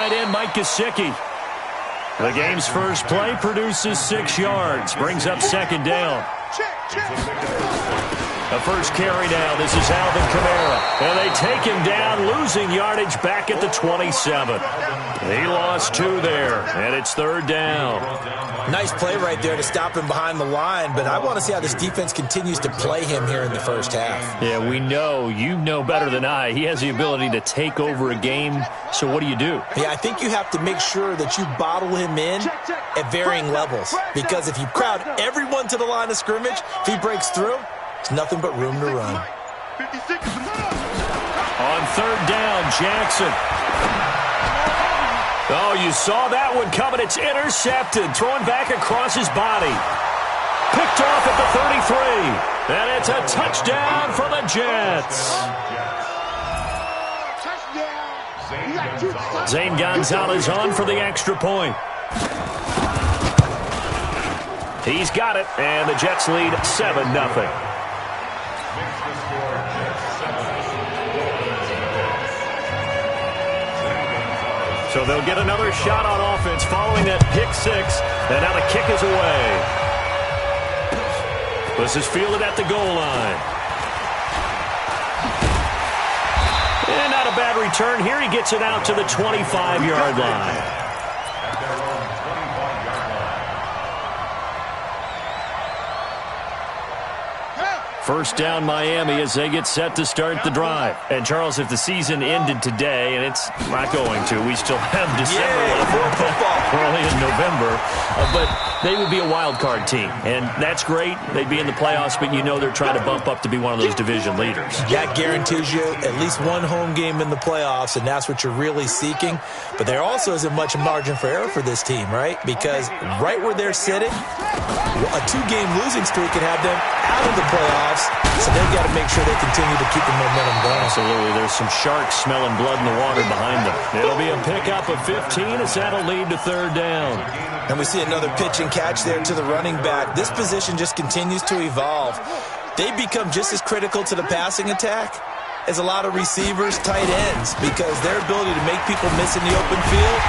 In Mike Gesicki. The game's first play produces 6 yards, brings up second down. The first carry now. This is Alvin Kamara. And they take him down, losing yardage back at the 27. He lost 2 there, and it's third down. Nice play right there to stop him behind the line, but I want to see how this defense continues to play him here in the first half. Yeah, we know. You know better than I. He has the ability to take over a game, so what do? Yeah, I think you have to make sure that you bottle him in at varying levels, because if you crowd everyone to the line of scrimmage, if he breaks through, it's nothing but room to run. On third down, Jackson. Oh, you saw that one coming. It's intercepted. Thrown back across his body. Picked off at the 33. And it's a touchdown for the Jets. Zane Gonzalez on for the extra point. He's got it, and the Jets lead 7-0. So they'll get another shot on offense following that pick 6, and now the kick is away. This is fielded at the goal line. And not a bad return here. He gets it out to the 25-yard line. First down, Miami, as they get set to start the drive. And, Charles, if the season ended today, and it's not going to, we still have December left, early in November, but they would be a wild card team. And that's great. They'd be in the playoffs, but you know they're trying to bump up to be one of those division leaders. That guarantees you at least one home game in the playoffs, and that's what you're really seeking. But there also isn't much margin for error for this team, right? Because right where they're sitting, a 2-game losing streak could have them out of the playoffs, so they've got to make sure they continue to keep the momentum going. Absolutely. There's some sharks smelling blood in the water behind them. It'll be a pickup of 15 as that'll lead to third down. And we see another pitch and catch there to the running back. This position just continues to evolve. They become just as critical to the passing attack as a lot of receivers, tight ends, because their ability to make people miss in the open field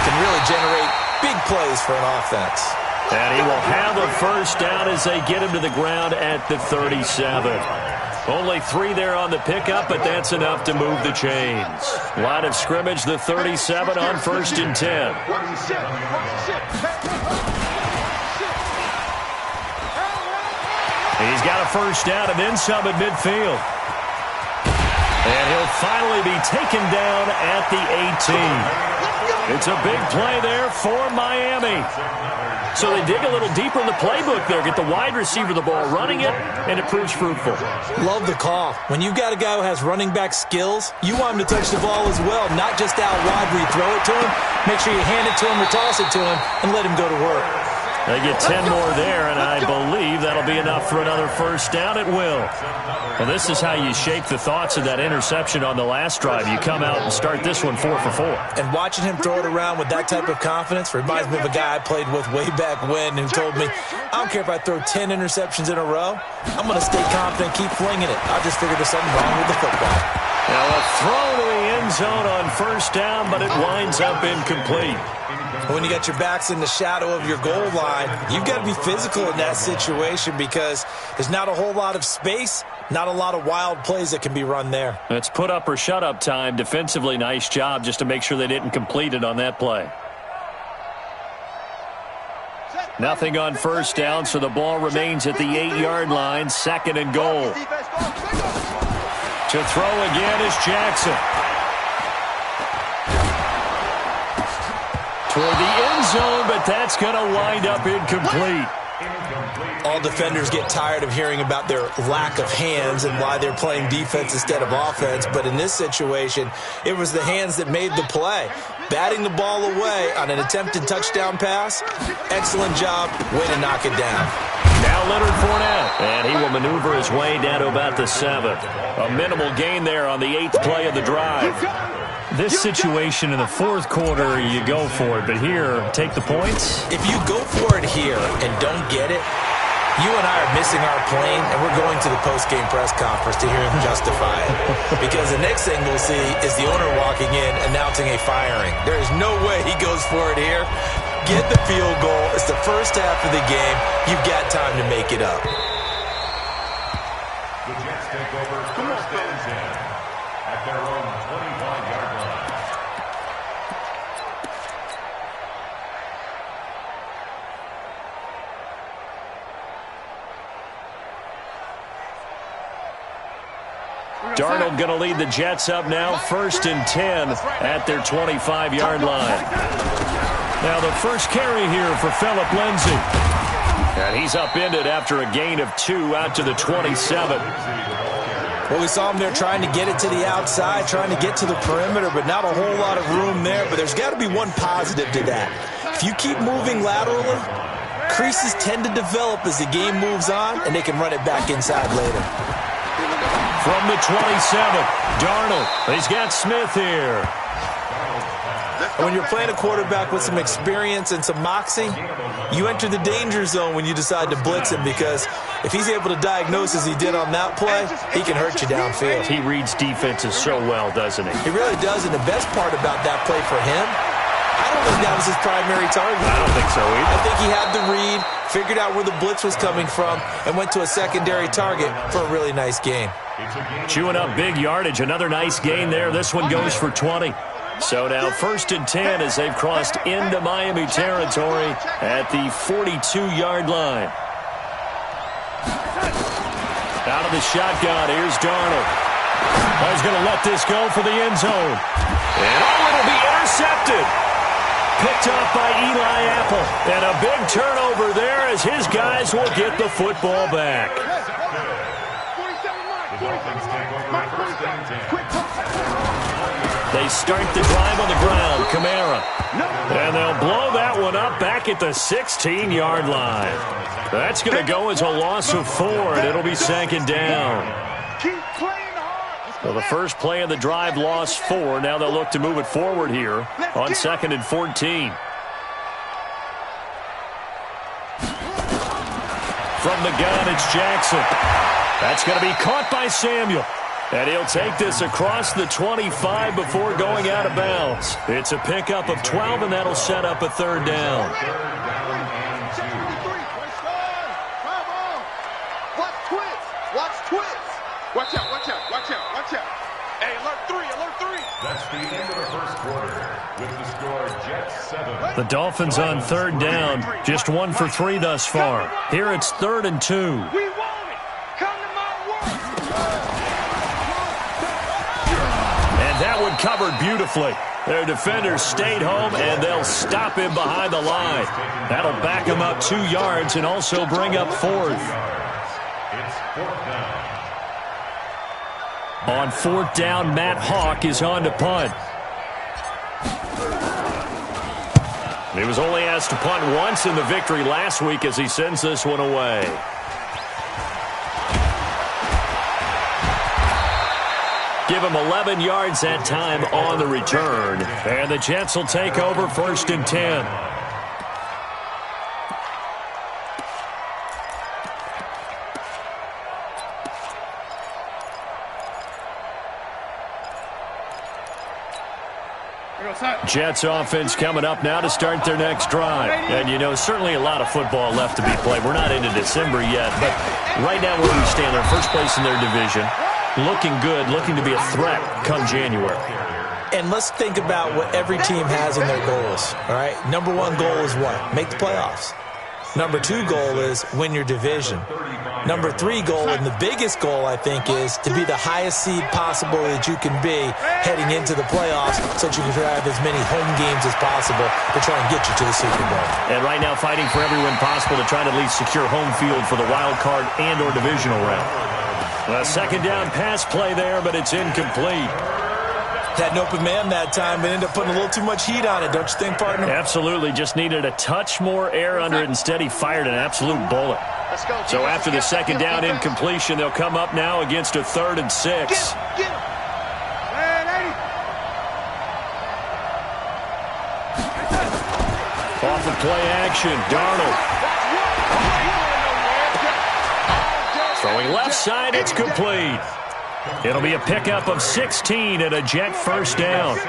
can really generate big plays for an offense. And he will have a first down as they get him to the ground at the 37. Only 3 there on the pickup, but that's enough to move the chains. Line of scrimmage, the 37 on 1st and 10. He's got a first down and then some at midfield. And he'll finally be taken down at the 18. It's a big play there for Miami. So they dig a little deeper in the playbook there, get the wide receiver the ball, running it, and it proves fruitful. Love the call. When you've got a guy who has running back skills, you want him to touch the ball as well, not just out wide where you throw it to him. Make sure you hand it to him or toss it to him and let him go to work. They get 10 more there, and I believe that'll be enough for another first down. It will. Well, this is how you shake the thoughts of that interception on the last drive. You come out and start this one 4 for 4. And watching him throw it around with that type of confidence reminds me of a guy I played with way back when who told me, I don't care if I throw 10 interceptions in a row. I'm going to stay confident, keep flinging it. I just figured there's something wrong with the football. Now a throw to the end zone on first down, but it winds up incomplete. When you got your backs in the shadow of your goal line, you've got to be physical in that situation because there's not a whole lot of space, not a lot of wild plays that can be run there. It's put up or shut up time. Defensively, nice job just to make sure they didn't complete it on that play. Nothing on first down, so the ball remains at the 8-yard line, 2nd and goal. To throw again is Jackson. Toward the end zone, but that's going to wind up incomplete. All defenders get tired of hearing about their lack of hands and why they're playing defense instead of offense. But in this situation, it was the hands that made the play. Batting the ball away on an attempted touchdown pass. Excellent job. Way to knock it down. Now Leonard Fournette, and he will maneuver his way down to about the 7th. A minimal gain there on the 8th play of the drive. This situation in the 4th quarter, you go for it. But here, take the points. If you go for it here and don't get it, You and I are missing our plane, and we're going to the post-game press conference to hear him justify it. Because the next thing we'll see is the owner walking in announcing a firing. There is no way he goes for it here. Get the field goal. It's the first half of the game. You've got time to make it up. The Jets take over first and 10 at their own 25-yard line. Darnold going to lead the Jets up now, first and 10 at their 25-yard line. Now the first carry here for Phillip Lindsay. And he's upended after a gain of 2 out to the 27. Well, we saw him there trying to get it to the outside, trying to get to the perimeter, but not a whole lot of room there. But there's got to be one positive to that. If you keep moving laterally, creases tend to develop as the game moves on, and they can run it back inside later. From the 27, Darnold. He's got Smith here. And when you're playing a quarterback with some experience and some moxie, you enter the danger zone when you decide to blitz him, because if he's able to diagnose as he did on that play, he can hurt you downfield. He reads defenses so well, doesn't he? He really does, and the best part about that play for him, I don't think that was his primary target. I don't think so either. I think he had the read, figured out where the blitz was coming from, and went to a secondary target for a really nice gain. Chewing up big yardage. Another nice gain there. This one goes for 20. So now first and 10 as they've crossed into Miami territory at the 42-yard line. Out of the shotgun, here's Darnold. He's going to let this go for the end zone. And it'll be intercepted. Picked off by Eli Apple. And a big turnover there as his guys will get the football back. They start the drive on the ground. Kamara. And they'll blow that one up back at the 16-yard line. That's going to go as a loss of 4, and it'll be second down. Well, the first play of the drive lost 4. Now they'll look to move it forward here on second and 14. From the gun, it's Jackson. That's going to be caught by Samuel. And he'll take this across the 25 before going out of bounds. It's a pickup of 12, and that'll set up a third down. Watch twits. Watch out, watch out, watch out, watch out. Hey, alert 3, alert 3. That's the end of the first quarter with the score Jets 7. The Dolphins on third down, just 1 for 3 thus far. Here it's 3rd and 2. We want it. Come to my work. And that one covered beautifully. Their defenders stayed home, and they'll stop him behind the line. That'll back him up 2 yards and also bring up 4th. It's 4th down. On 4th down, Matt Hawk is on to punt. He was only asked to punt once in the victory last week as he sends this one away. Give him 11 yards that time on the return. And the Jets will take over 1st and 10. Jets offense coming up now to start their next drive. And, you know, certainly a lot of football left to be played. We're not into December yet, but right now where we stand, they're first place in their division. Looking good, looking to be a threat come January. And let's think about what every team has in their goals, all right? Number 1 goal is what? Make the playoffs. Number 2 goal is win your division. Number 3 goal, and the biggest goal, I think, is to be the highest seed possible that you can be heading into the playoffs so that you can have as many home games as possible to try and get you to the Super Bowl. And right now fighting for every win possible to try to at least secure home field for the wild card and or divisional round. A second down pass play there, but it's incomplete. Had an open man that time, but ended up putting a little too much heat on it, don't you think, partner? Absolutely. Just needed a touch more air under it. Instead, he fired an absolute bullet. So after the second down incompletion, they'll come up now against a 3rd and 6. Off of play action, Darnold. Throwing left side, it's complete. It'll be a pickup of 16 and a Jet first down.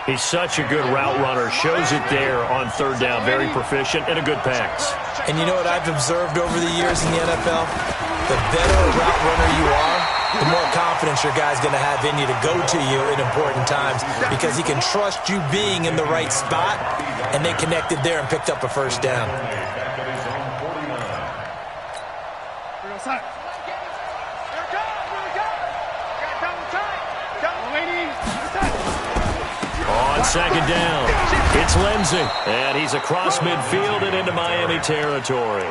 He's such a good route runner. Shows it there on third down. Very proficient and a good pass. And you know what I've observed over the years in the NFL? The better a route runner you are, the more confidence your guy's going to have in you to go to you in important times because he can trust you being in the right spot, and they connected there and picked up a first down. On second down, it's Lindsey, and he's across midfield and into Miami territory.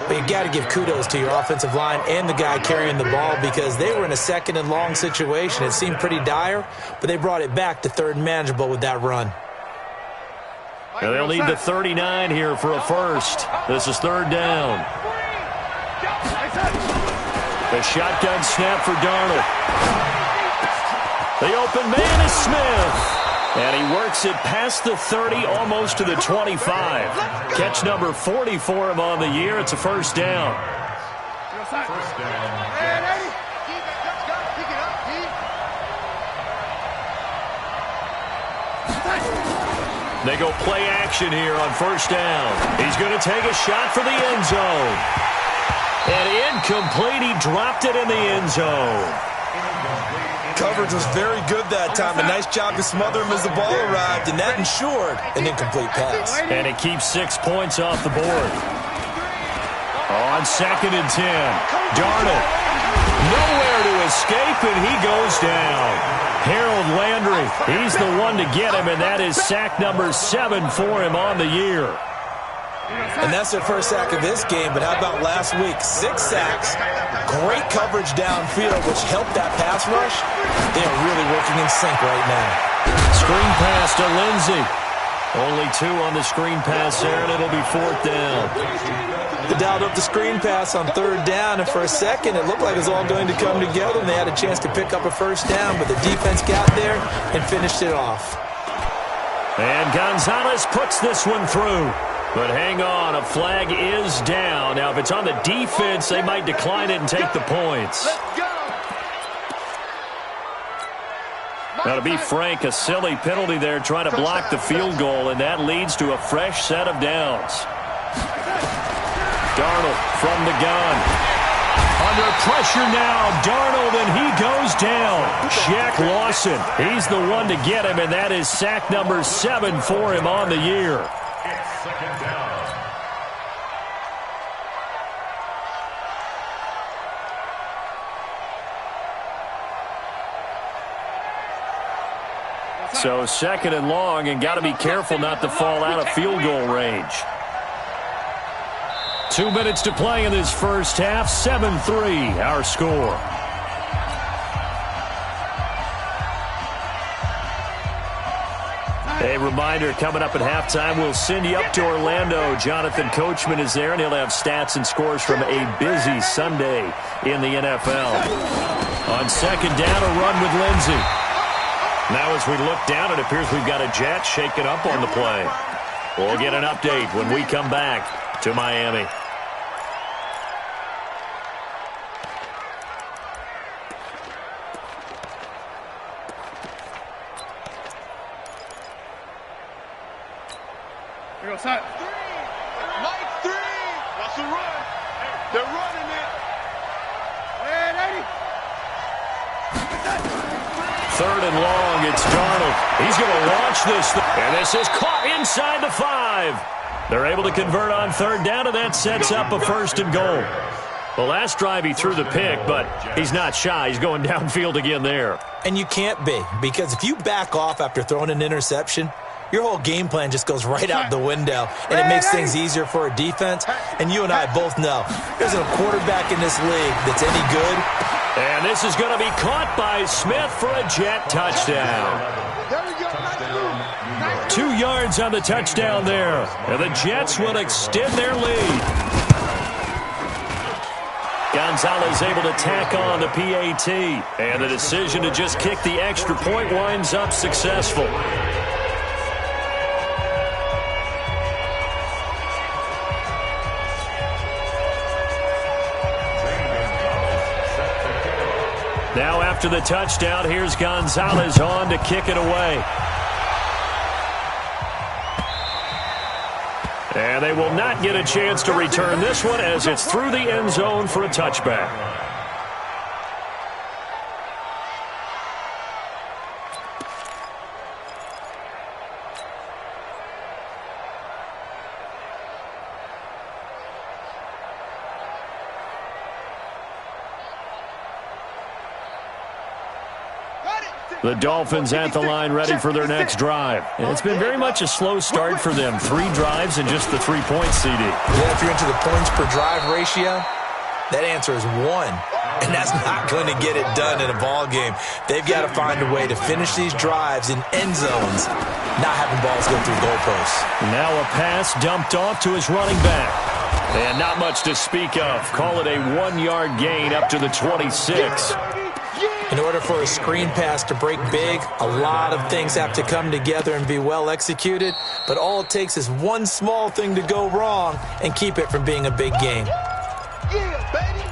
But you got to give kudos to your offensive line and the guy carrying the ball because they were in a second and long situation. It seemed pretty dire, but they brought it back to third and manageable with that run. Now they'll need the 39 here for a first. This is third down. The shotgun snap for Darnold. The open man is Smith. And he works it past the 30, almost to the 25. Catch number 40 for him on the year. It's a first down. They go play action here on first down. He's going to take a shot for the end zone. And incomplete. He dropped it in the end zone. Coverage was very good that time. A nice job to smother him as the ball arrived, and that ensured an incomplete pass. And it keeps 6 points off the board. On second and 10, Darnold. Nowhere to escape, and he goes down. Harold Landry, he's the one to get him, and that is sack number 7 for him on the year. And that's their first sack of this game, but how about last week? 6 sacks, great coverage downfield, which helped that pass rush. They are really working in sync right now. Screen pass to Lindsey. Only 2 on the screen pass there, and it'll be fourth down. They dialed up the screen pass on third down, and for a second, it looked like it was all going to come together, and they had a chance to pick up a first down, but the defense got there and finished it off. And Gonzalez puts this one through. But hang on, a flag is down. Now, if it's on the defense, they might decline it and take the points. Now, to be frank, a silly penalty there trying to block the field goal, and that leads to a fresh set of downs. Darnold from the gun. Under pressure now, Darnold, and he goes down. Shaq Lawson, he's the one to get him, and that is sack number 7 for him on the year. Second down. So second and long, and got to be careful not to fall out of field goal range. 2 minutes to play in this first half. 7-3, our score. A reminder, coming up at halftime, we'll send you up to Orlando. Jonathan Coachman is there, and he'll have stats and scores from a busy Sunday in the NFL. On second down, a run with Lindsey. Now as we look down, it appears we've got a Jet shaken up on the play. We'll get an update when we come back to Miami. Here goes Sutton. Mike 3. Watch the run. They're running it. And 80. Third and long, it's Darnold. He's going to launch this. And this is caught inside the 5. They're able to convert on third down, and that sets up a first and goal. The last drive he threw the pick, but he's not shy. He's going downfield again there. And you can't be, because if you back off after throwing an interception, your whole game plan just goes right out the window, and it makes things easier for a defense. And you and I both know there's a quarterback in this league that's any good. And this is going to be caught by Smith for a Jet touchdown. 2 yards on the touchdown there. And the Jets will extend their lead. Gonzalez able to tack on the PAT. And the decision to just kick the extra point winds up successful. after the touchdown. Here's Gonzalez on to kick it away. And they will not get a chance to return this one as it's through the end zone for a touchback. The Dolphins at the line ready for their next drive. And it's been very much a slow start for them. 3 drives and just the 3 points, CD. Yeah, if you're into the points per drive ratio, that answer is 1. And that's not going to get it done in a ball game. They've got to find a way to finish these drives in end zones, not having balls go through goalposts. Now a pass dumped off to his running back. And not much to speak of. Call it a 1-yard gain up to the 26. In order for a screen pass to break big, a lot of things have to come together and be well executed, but all it takes is one small thing to go wrong and keep it from being a big game. Yeah, baby.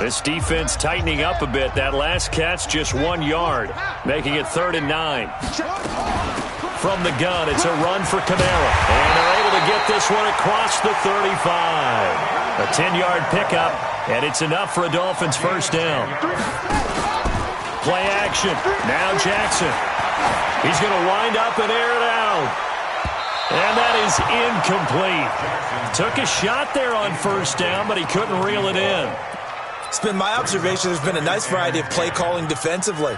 This defense tightening up a bit. That last catch just 1 yard, making it 3rd and 9. From the gun, it's a run for Kamara. And they're able to get this one across the 35. A 10-yard pickup, and it's enough for a Dolphins first down. Play action. Now Jackson. He's going to wind up and air it out. And that is incomplete. Took a shot there on first down, but he couldn't reel it in. It's been my observation there's been a nice variety of play calling defensively.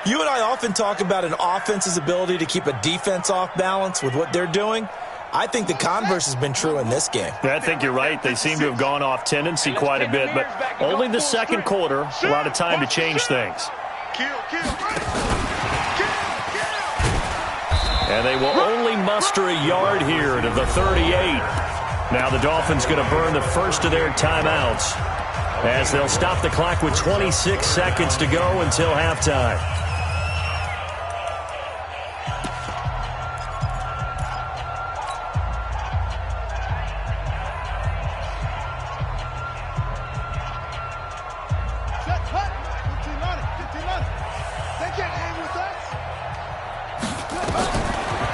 You and I often talk about an offense's ability to keep a defense off balance with what they're doing. I think the converse has been true in this game. I think you're right. They seem to have gone off tendency quite a bit, but only the second quarter, a lot of time to change things. And they will only muster a yard here to the 38. Now the Dolphins going to burn the first of their timeouts, as they'll stop the clock with 26 seconds to go until halftime.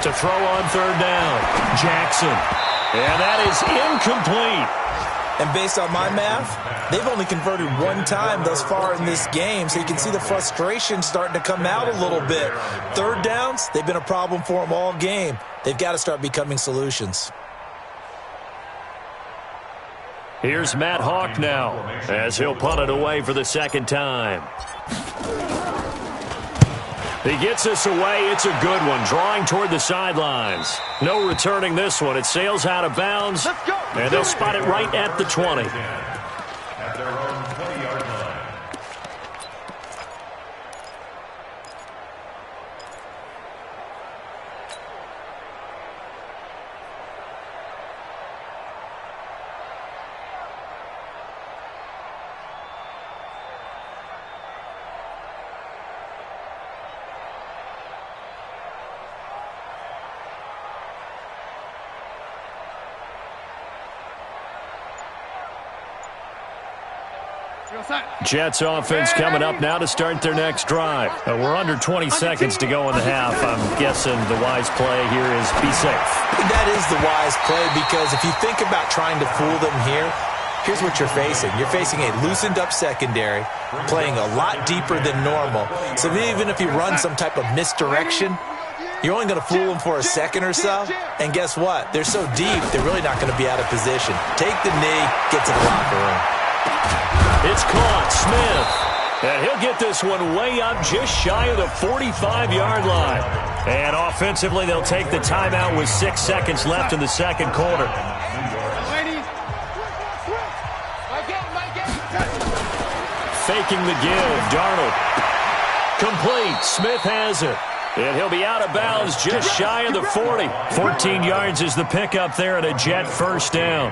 To throw on 3rd down, Jackson. And that is incomplete. And based on my math, they've only converted 1 time thus far in this game, so you can see the frustration starting to come out a little bit. 3rd downs, they've been a problem for them all game. They've got to start becoming solutions. Here's Matt Hawk now, as he'll punt it away for the 2nd time. He gets this away. It's a good one, drawing toward the sidelines. No returning this one. It sails out of bounds, and they'll spot it right at the 20. At their own 20-yard line. Jets offense coming up now to start their next drive. We're under 20 seconds to go in the half. I'm guessing the wise play here is be safe. That is the wise play, because if you think about trying to fool them here, here's what you're facing. You're facing a loosened up secondary, playing a lot deeper than normal. So even if you run some type of misdirection, you're only going to fool them for a second or so. And guess what? They're so deep, they're really not going to be out of position. Take the knee, get to the locker room. It's caught, Smith. And he'll get this one way up just shy of the 45-yard line. And offensively, they'll take the timeout with 6 seconds left in the second quarter. Faking the give, Darnold. Complete, Smith has it. And he'll be out of bounds just shy of the 40. 14 yards is the pickup there at a Jet first down.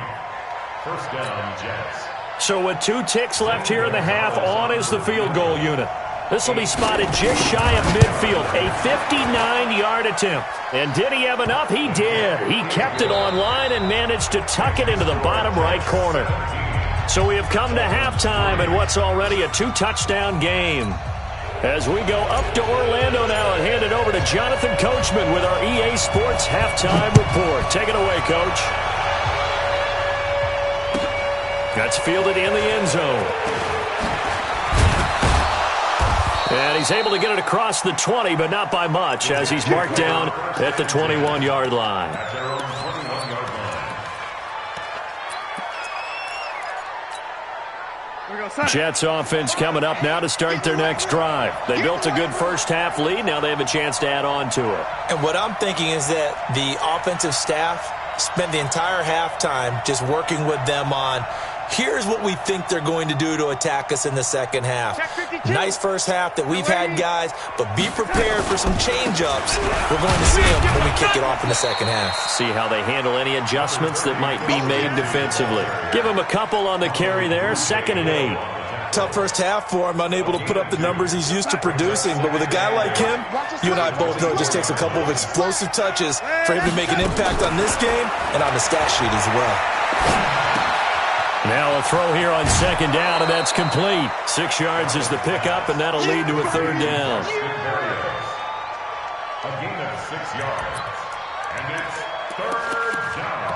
First down, Jets. So with 2 ticks left here in the half, on is the field goal unit. This will be spotted just shy of midfield. A 59-yard attempt. And did he have enough? He did. He kept it on line and managed to tuck it into the bottom right corner. So we have come to halftime in what's already a 2-touchdown game. As we go up to Orlando now and hand it over to Jonathan Coachman with our EA Sports Halftime Report. Take it away, Coach. That's fielded in the end zone. And he's able to get it across the 20, but not by much, as he's marked down at the 21-yard line. Jets offense coming up now to start their next drive. They built a good first-half lead. Now they have a chance to add on to it. And what I'm thinking is that the offensive staff spent the entire halftime just working with them on, here's what we think they're going to do to attack us in the second half. Nice first half that we've had, guys, but be prepared for some change-ups. We're going to see them when we kick it off in the second half. See how they handle any adjustments that might be made defensively. Give him a couple on the carry there, 2nd and 8. Tough first half for him, unable to put up the numbers he's used to producing. But with a guy like him, you and I both know it just takes a couple of explosive touches for him to make an impact on this game and on the stat sheet as well. Now a throw here on 2nd down, and that's complete. 6 yards is the pickup, and that'll lead to a 3rd down. A gain of 6 yards, and it's 3rd down.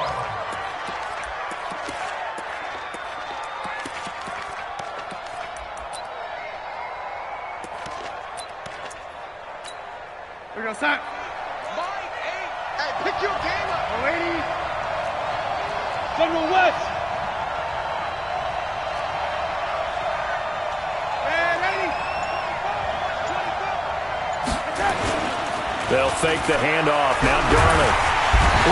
We're going to sack. Hey, pick your game up. 180. Federal West. They'll fake the handoff. Now Darnold.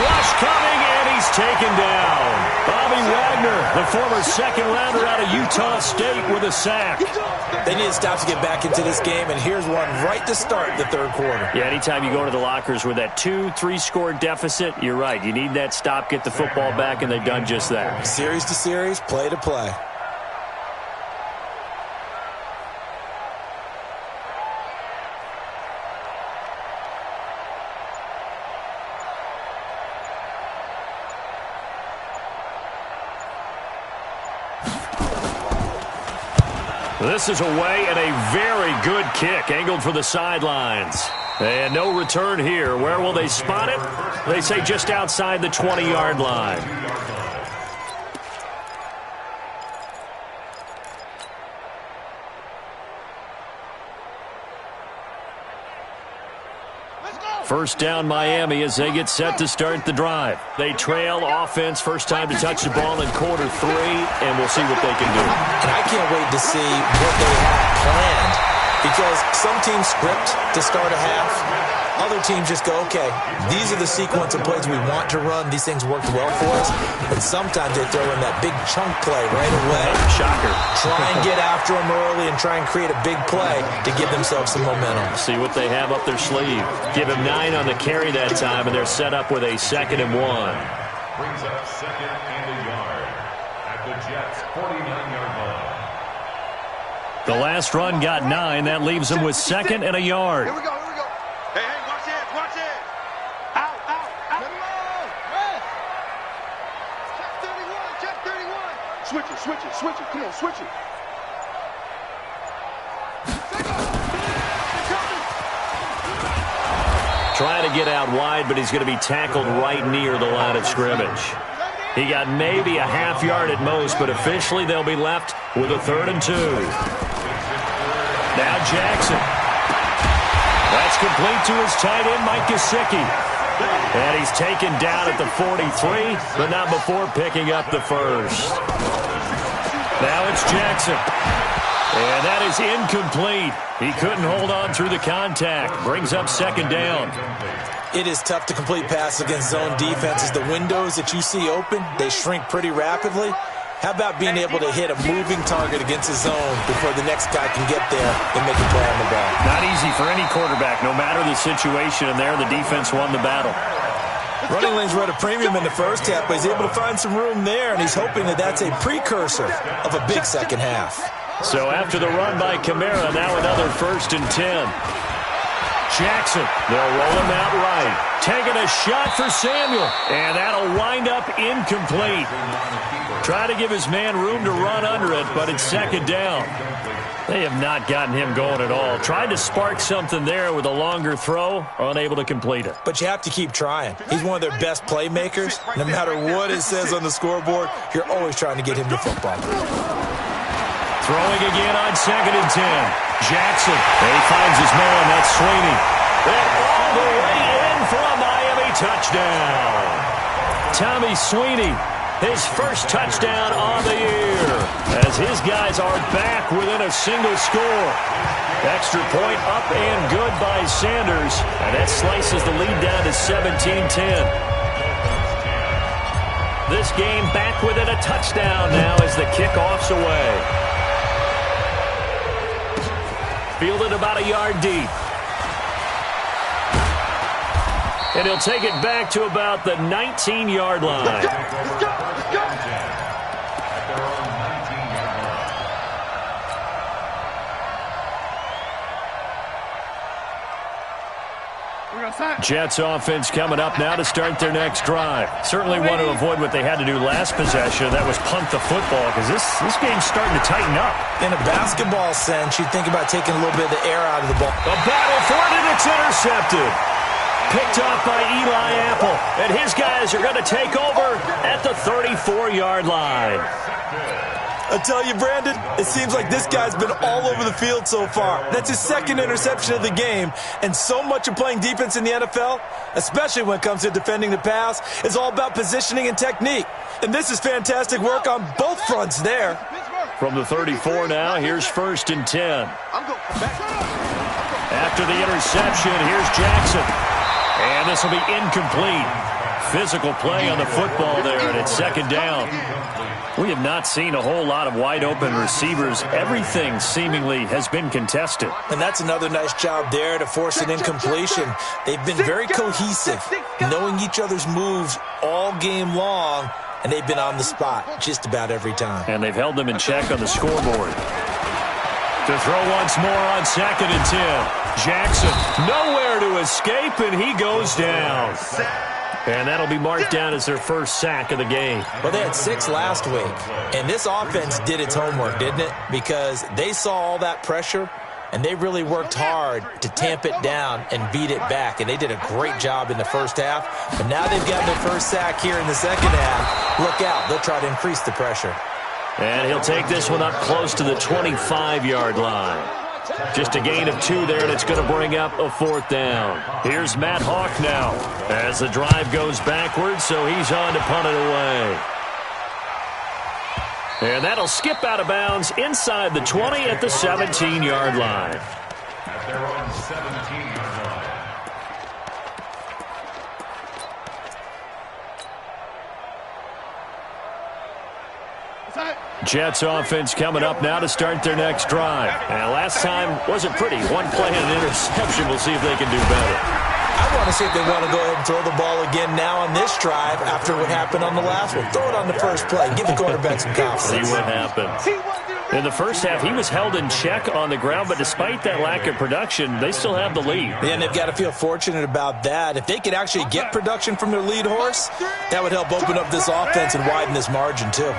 Rush coming, and he's taken down. Bobby Wagner, the former 2nd-rounder out of Utah State, with a sack. They need to stop to get back into this game, and here's one right to start the 3rd quarter. Yeah, anytime you go to the lockers with that 2-3-score deficit, you're right. You need that stop, get the football back, and they've done just that. Series to series, play to play. This is away and a very good kick, angled for the sidelines. And no return here. Where will they spot it? They say just outside the 20-yard line. First down Miami as they get set to start the drive. They trail offense, first time to touch the ball in quarter 3, and we'll see what they can do. And I can't wait to see what they have planned, because some teams script to start a half. Other teams just go, okay, these are the sequence of plays we want to run. These things worked well for us. But sometimes they throw in that big chunk play right away. Shocker. Try and get after them early and try and create a big play to give themselves some momentum. See what they have up their sleeve. Give him 9 on the carry that time, and they're set up with a 2nd and 1. Brings up 2nd and a yard at the Jets' 49-yard line. The last run got 9. That leaves them with 2nd and a yard. Here we go, here we go. Hey, watch it, watch it. Out. Let me roll. Rest. Check 31. Switch it. Come on, switch it. Trying to get out wide, but he's going to be tackled right near the line of scrimmage. He got maybe a half yard at most, but officially they'll be left with a 3rd and 2. Now Jackson. That's complete to his tight end, Mike Gesicki. And he's taken down at the 43, but not before picking up the first. Now it's Jackson. And that is incomplete. He couldn't hold on through the contact. Brings up 2nd down. It is tough to complete passes against zone defenses. The windows that you see open, they shrink pretty rapidly. How about being able to hit a moving target against a zone before the next guy can get there and make a play on the ball? Not easy for any quarterback, no matter the situation, and there the defense won the battle. Running lanes were at a premium in the first half, but he's able to find some room there, and he's hoping that that's a precursor of a big second half. So after the run by Kamara, now another 1st and 10. Jackson, they'll roll him out right. Taking a shot for Samuel, and that'll wind up incomplete. Try to give his man room to run under it, but it's 2nd down. They have not gotten him going at all. Tried to spark something there with a longer throw, unable to complete it. But you have to keep trying. He's one of their best playmakers. No matter what it says on the scoreboard, you're always trying to get him the football. Throwing again on 2nd and 10. Jackson, and he finds his man, that's Sweeney. And all the way in for a Miami touchdown. Tommy Sweeney, his first touchdown on the year, as his guys are back within a single score. Extra point up and good by Sanders, and that slices the lead down to 17-10. This game back within a touchdown now as the kickoff's away. Fielded about a yard deep. And he'll take it back to about the 19-yard line. Let's go, let's go. Jets offense coming up now to start their next drive. Certainly want to avoid what they had to do last possession. That was punt the football, because this game's starting to tighten up. In a basketball sense, you'd think about taking a little bit of the air out of the ball. A battle for it, and it's intercepted. Picked off by Eli Apple, and his guys are going to take over at the 34-yard line. I tell you, Brandon, it seems like this guy's been all over the field so far. That's his 2nd interception of the game, and so much of playing defense in the NFL, especially when it comes to defending the pass, is all about positioning and technique. And this is fantastic work on both fronts there. From the 34 now, here's 1st and 10. After the interception, here's Jackson. And this will be incomplete. Physical play on the football there, and it's 2nd down. We have not seen a whole lot of wide-open receivers. Everything seemingly has been contested. And that's another nice job there to force an incompletion. They've been very cohesive, knowing each other's moves all game long, and they've been on the spot just about every time. And they've held them in check on the scoreboard. To throw once more on 2nd and 10. Jackson, nowhere to escape, and he goes down. And that'll be marked down as their first sack of the game. Well, they had 6 last week, and this offense did its homework, didn't it? Because they saw all that pressure, and they really worked hard to tamp it down and beat it back. And they did a great job in the first half. But now they've got their first sack here in the second half. Look out. They'll try to increase the pressure. And he'll take this one up close to the 25-yard line. Just a gain of 2 there, and it's going to bring up a 4th down. Here's Matt Hawk now as the drive goes backwards, so he's on to punt it away. And that'll skip out of bounds inside the 20 at the 17-yard line. At their own 17-yard line. Jets offense coming up now to start their next drive. And last time wasn't pretty. One play and an interception. We'll see if they can do better. I want to see if they want to go ahead and throw the ball again now on this drive after what happened on the last one. Throw it on the first play. Give the quarterback some confidence. See what happens. In the first half, he was held in check on the ground, but despite that lack of production, they still have the lead. And they've got to feel fortunate about that. If they could actually get production from their lead horse, that would help open up this offense and widen this margin too.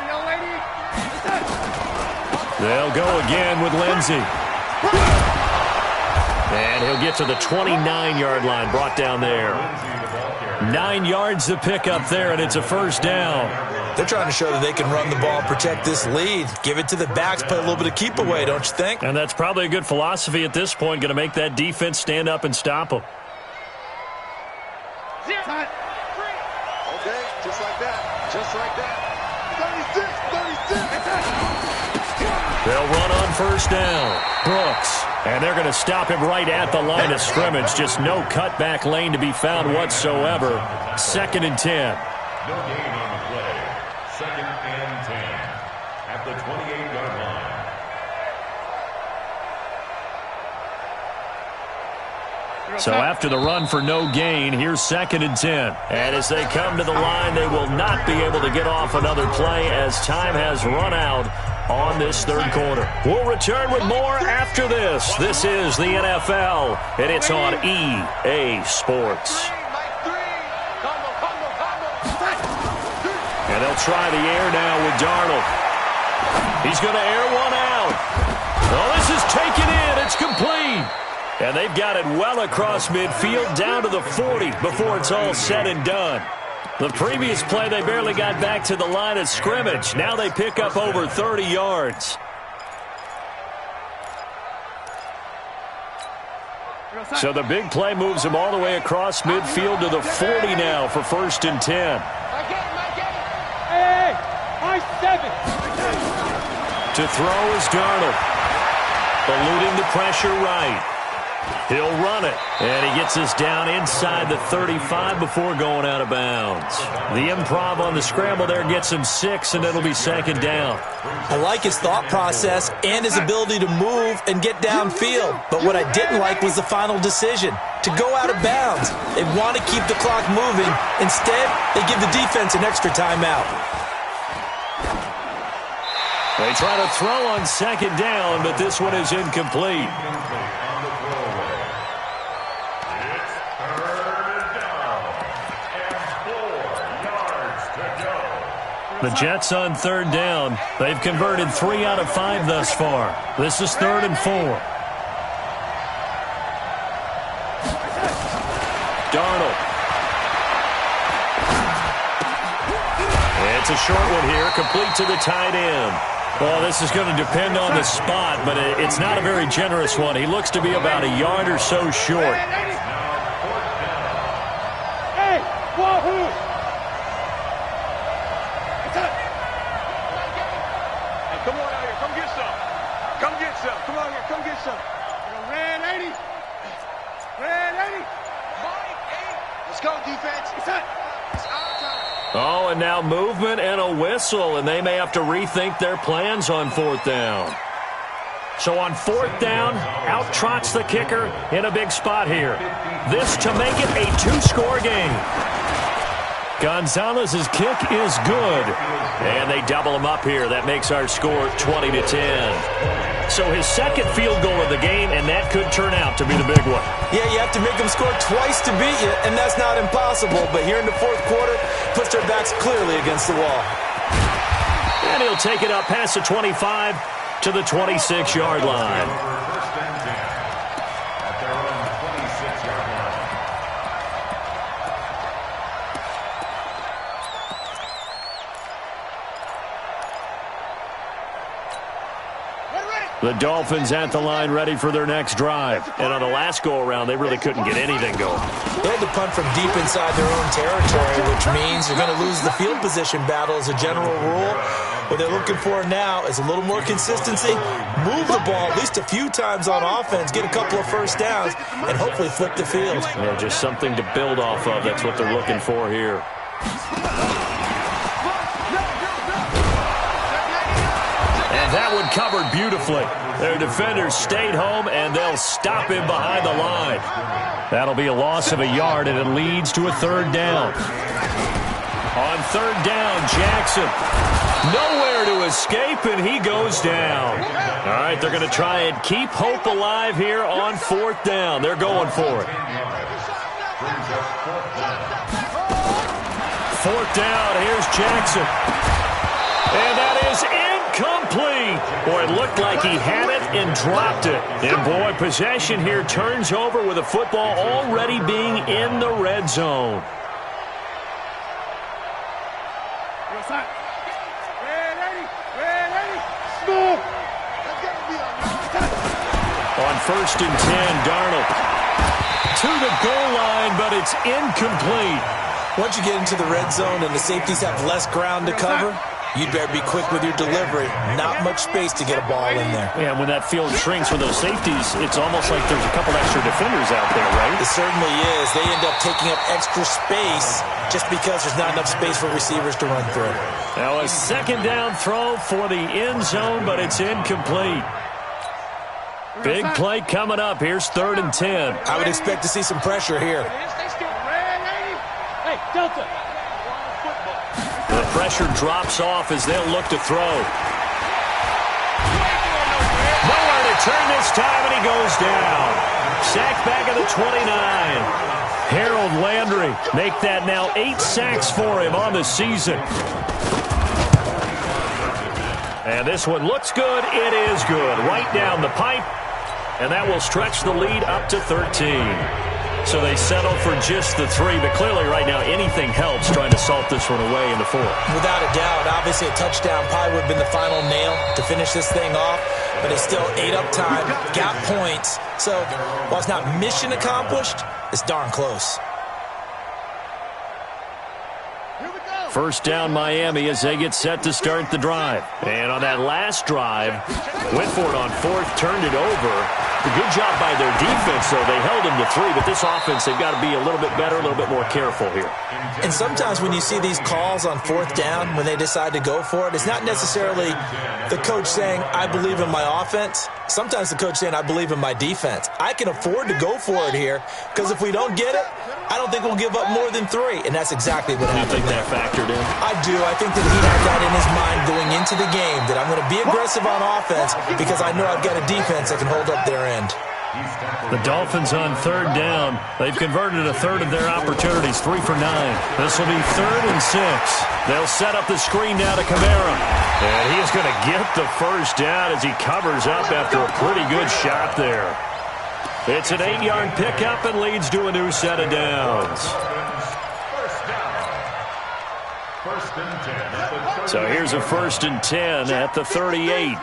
They'll go again with Lindsey. And he'll get to the 29-yard line, brought down there. 9 yards to pick up there, and it's a first down. They're trying to show that they can run the ball, protect this lead. Give it to the backs, play a little bit of keep away, don't you think? And that's probably a good philosophy at this point, going to make that defense stand up and stop them. Okay, just like that. Just like that. 36. They'll run on first down. Brooks. And they're going to stop him right at the line of scrimmage. Just no cutback lane to be found whatsoever. 2nd and 10. No gain on the play. 2nd and 10 at the 28-yard line. So after the run for no gain, here's 2nd and 10. And as they come to the line, they will not be able to get off another play as time has run out on this 3rd quarter. We'll return with more after this. This is the NFL, and it's on EA Sports. And they'll try the air now with Darnold. He's going to air one out. Oh, this is taken in. It's complete. And they've got it well across midfield down to the 40 before it's all said and done. The previous play, they barely got back to the line of scrimmage. Now they pick up over 30 yards. So the big play moves them all the way across midfield to the 40 now for 1st and 10. To throw is Darnold. Eluding the pressure right. He'll run it. And he gets us down inside the 35 before going out of bounds. The improv on the scramble there gets him 6, and it'll be 2nd down. I like his thought process and his ability to move and get downfield. But what I didn't like was the final decision, to go out of bounds. They want to keep the clock moving. Instead, they give the defense an extra timeout. They try to throw on 2nd down, but this one is incomplete. The Jets on 3rd down. They've converted 3 out of 5 thus far. This is 3rd and 4. Darnold. It's a short one here, complete to the tight end. Well, this is going to depend on the spot, but it's not a very generous one. He looks to be about a yard or so short. Hey, wahoo! Come on out here. Come get some. Come get some. Come on here. Come get some. Red 80. Red 80. Let's go, defense. It's our time. Oh, and now movement and a whistle, and they may have to rethink their plans on 4th down. So on 4th down, out trots the kicker in a big spot here. This to make it a 2-score game. Gonzalez's kick is good. And they double him up here. That makes our score 20-10. So his 2nd field goal of the game, and that could turn out to be the big one. Yeah, you have to make them score twice to beat you, and that's not impossible. But here in the 4th quarter, puts their backs clearly against the wall. And he'll take it up past the 25 to the 26-yard line. The Dolphins at the line ready for their next drive. And on the last go-around, they really couldn't get anything going. They had to punt from deep inside their own territory, which means you're going to lose the field position battle as a general rule. What they're looking for now is a little more consistency, move the ball at least a few times on offense, get a couple of 1st downs, and hopefully flip the field. Yeah, just something to build off of. That's what they're looking for here. That one covered beautifully. Their defenders stayed home, and they'll stop him behind the line. That'll be a loss of a yard, and it leads to a 3rd down. On 3rd down, Jackson. Nowhere to escape, and he goes down. All right, they're going to try and keep hope alive here on 4th down. They're going for it. 4th down, here's Jackson. And that is incomplete. Boy, it looked like he had it and dropped it. And, boy, possession here turns over with the football already being in the red zone. On 1st and 10, Darnold to the goal line, but it's incomplete. Once you get into the red zone and the safeties have less ground to cover, you'd better be quick with your delivery. Not much space to get a ball in there. Yeah, when that field shrinks with those safeties, it's almost like there's a couple extra defenders out there, right? It certainly is. They end up taking up extra space just because there's not enough space for receivers to run through. Now a 2nd down throw for the end zone, but it's incomplete. Big play coming up. Here's 3rd and 10. I would expect to see some pressure here. Hey, Delta. The pressure drops off as they'll look to throw. Nowhere to turn this time, and he goes down. Sacked back at the 29. Harold Landry make that now 8 sacks for him on the season. And this one looks good. It is good. Right down the pipe. And that will stretch the lead up to 13. So they settle for just the 3. But clearly right now anything helps trying to salt this one away in the 4th. Without a doubt, obviously a touchdown probably would have been the final nail to finish this thing off. But it's still ate up time, got points. So while it's not mission accomplished, it's darn close. First down Miami as they get set to start the drive. And on that last drive, went for it on 4th, turned it over. A good job by their defense, though. They held them to 3, but this offense, they've got to be a little bit better, a little bit more careful here. And sometimes when you see these calls on 4th down, when they decide to go for it, it's not necessarily the coach saying, I believe in my offense. Sometimes the coach saying, I believe in my defense. I can afford to go for it here, because if we don't get it, I don't think we'll give up more than 3, and that's exactly what happened. You think that factored in? I do. I think that he had that in his mind going into the game, that I'm going to be aggressive on offense because I know I've got a defense that can hold up their end. The Dolphins on 3rd down. They've converted a 1/3 of their opportunities, 3 for 9. This will be 3rd and 6. They'll set up the screen now to Kamara. And he is going to get the first down as he covers up after a pretty good shot there. It's an 8-yard pickup and leads to a new set of downs. So here's a 1st and 10 at the 38.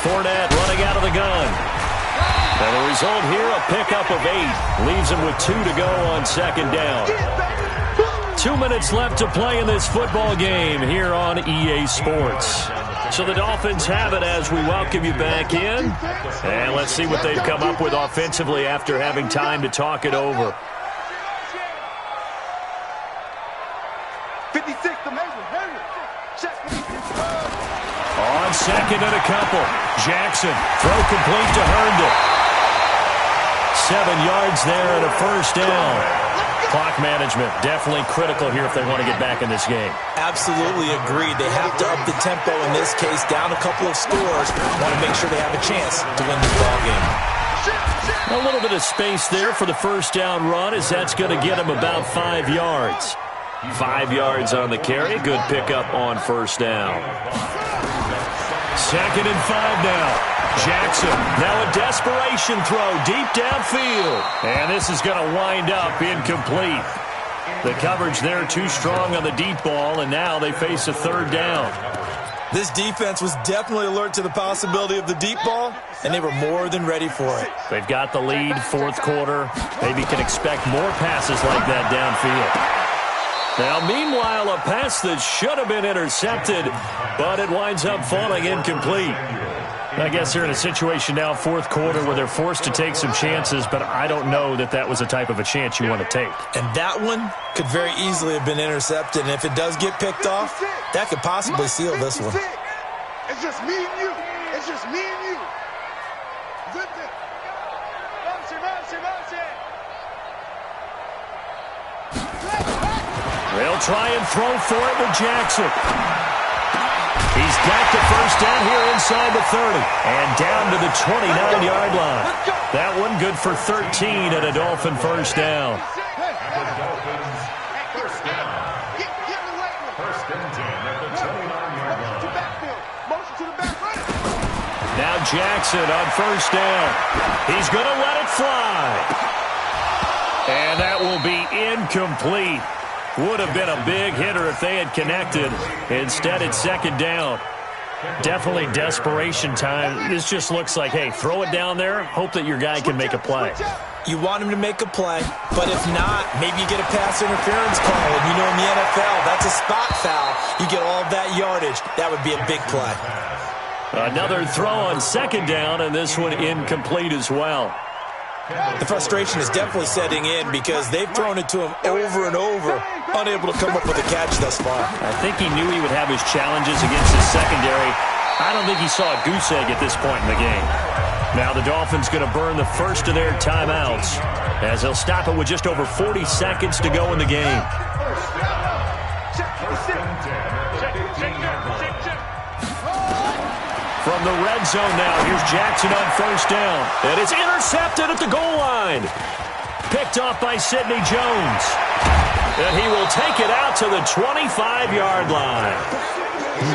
Fournette running out of the gun. And the result here, a pickup of 8. Leaves him with 2 to go on 2nd down. 2 minutes left to play in this football game here on EA Sports. So the Dolphins have it as we welcome you back in. And let's see what they've come up with offensively after having time to talk it over. 56 to Hayward. On 2nd and a couple. Jackson, throw complete to Herndon. 7 yards there and a first down. Clock management definitely critical here if they want to get back in this game. Absolutely agreed. They have to up the tempo in this case, down a couple of scores. Want to make sure they have a chance to win this ball game. A little bit of space there for the first down run as that's going to get them about 5 yards. 5 yards on the carry. Good pickup on first down. 2nd and 5 now. Jackson, now a desperation throw deep downfield. And this is going to wind up incomplete. The coverage there too strong on the deep ball, and now they face a 3rd down. This defense was definitely alert to the possibility of the deep ball, and they were more than ready for it. They've got the lead, 4th quarter. Maybe can expect more passes like that downfield. Now, meanwhile, a pass that should have been intercepted, but it winds up falling incomplete. I guess they're in a situation now, 4th quarter, where they're forced to take some chances, but I don't know that that was the type of a chance you want to take. And that one could very easily have been intercepted, and if it does get picked off, that could possibly seal this one. It's just me and you. It's just me and you. They'll try and throw for it with Jackson. He's got the first down here inside the 30 and down to the 29-yard line. That one good for 13 and a Dolphin first down. Now Jackson on first down. He's going to let it fly. And that will be incomplete. Would have been a big hitter if they had connected. Instead, it's 2nd down. Definitely desperation time. This just looks like, hey, throw it down there, hope that your guy can make a play. You want him to make a play, but if not, maybe you get a pass interference call. And you know in the NFL, that's a spot foul. You get all of that yardage. That would be a big play. Another throw on 2nd down, and this one incomplete as well. The frustration is definitely setting in because they've thrown it to him over and over, unable to come up with a catch thus far. I think he knew he would have his challenges against his secondary. I don't think he saw a goose egg at this point in the game. Now the Dolphins going to burn the first of their timeouts as they'll stop it with just over 40 seconds to go in the game. From the red zone now, here's Jackson on first down. And it's intercepted at the goal line. Picked off by Sidney Jones. And he will take it out to the 25-yard line.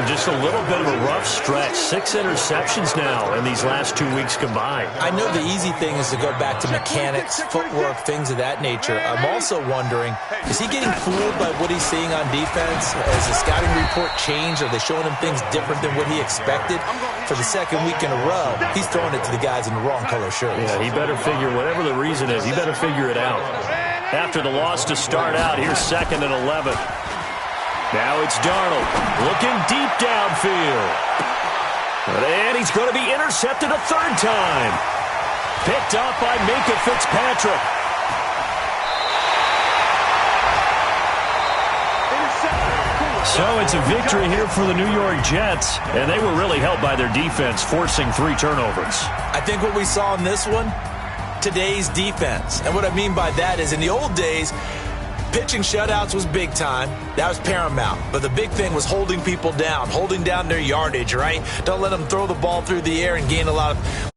Just a little bit of a rough stretch. 6 interceptions now in these last 2 weeks combined. I know the easy thing is to go back to mechanics, footwork, things of that nature. I'm also wondering, is he getting fooled by what he's seeing on defense? Has the scouting report changed? Are they showing him things different than what he expected? For the second week in a row, he's throwing it to the guys in the wrong color shirts. Yeah, he better figure, whatever the reason is, he better figure it out. After the loss to start out, here's 2nd and 11. Now it's Darnold looking deep downfield. And he's going to be intercepted a third time. Picked off by Minkah Fitzpatrick. So it's a victory here for the New York Jets, and they were really helped by their defense, forcing 3 turnovers. I think what we saw in this one, today's defense. And what I mean by that is in the old days, pitching shutouts was big time. That was paramount. But the big thing was holding people down, holding down their yardage, right? Don't let them throw the ball through the air and gain a lot of